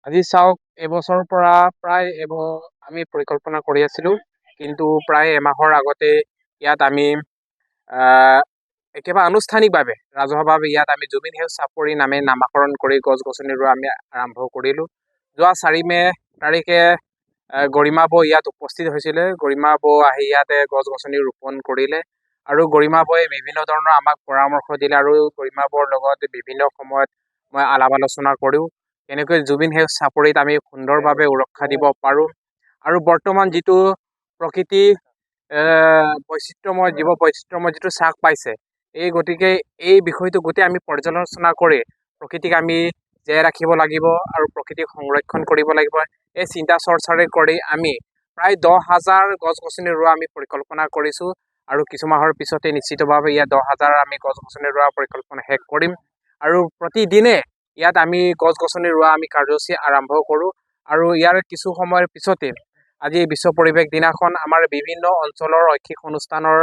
আজি চাওক এবছৰৰ পৰা প্ৰায় আমি পৰিকল্পনা কৰি আছিলো, কিন্তু প্ৰায় এমাহৰ আগতে ইয়াত আমি আহ, একেবাৰে আনুষ্ঠানিকভাৱে ৰাজহুৱাভাৱে ইয়াত আমি জুবিন সেউজ চাপৰি নামে নামাকৰণ কৰি গছ গছনি ৰোৱা আমি আৰম্ভ কৰিলো। যোৱা 4 মে তাৰিখে গৰিমা বৌ ইয়াত উপস্থিত হৈছিলে। গৰিমা বৌ আহি ইয়াতে গছ গছনি ৰোপণ কৰিলে আৰু গৰিমা বৌয়ে বিভিন্ন ধৰণৰ আমাক পৰামৰ্শ দিলে আৰু গৰিমা বৌৰ লগত বিভিন্ন সময়ত মই আলাপ আলোচনা কৰোঁ কেনেকৈ জুবিন সেউজ চাপৰিত আমি সুন্দৰভাৱে সুৰক্ষা দিব পাৰোঁ আৰু বৰ্তমান যিটো প্ৰকৃতি জীৱ বৈচিত্ৰ্যময় যিটো চাপ পাইছে, গতিকে এই বিষয়টো গোটেই আমি পৰ্যালোচনা কৰি প্ৰকৃতিক আমি জীয়াই ৰাখিব লাগিব আৰু প্ৰকৃতিক সংৰক্ষণ কৰিব লাগিব। এই চিন্তা চৰ্চাৰে কৰি আমি প্ৰায় 10,000 গছ গছনি ৰোৱা আমি পৰিকল্পনা কৰিছোঁ আৰু কিছু মাহৰ পিছতে নিশ্চিতভাৱে ইয়াত 10,000 আমি গছ গছনি ৰোৱা পৰিকল্পনা শেষ কৰিম আৰু প্ৰতিদিনে ইয়াত আমি গছ গছনি ৰোৱা আমি কাৰ্যসূচী আৰম্ভ কৰোঁ আৰু ইয়াৰ কিছু সময়ৰ পিছতে আজি বিশ্ব পৰিৱেশ দিনাখন আমাৰ বিভিন্ন অঞ্চলৰ শৈক্ষিক অনুষ্ঠানৰ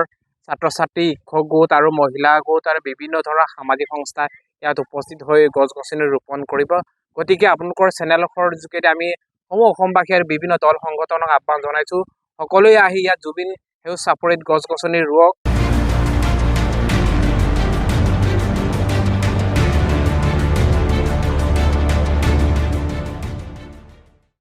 ছাত্ৰ ছাত্ৰী, শিক্ষক গোট আৰু মহিলা গোট আৰু বিভিন্ন ধৰণৰ সামাজিক সংস্থা ইয়াত উপস্থিত হৈ গছ গছনি ৰোপণ কৰিব। গতিকে আপোনালোকৰ চেনেলখনৰ যোগেদি আমি সমূহ অসমবাসী আৰু বিভিন্ন দল সংগঠনক আহ্বান জনাইছোঁ, সকলোৱে আহি ইয়াত জুবিন সেউজ চাপৰিত গছ গছনি ৰোৱক।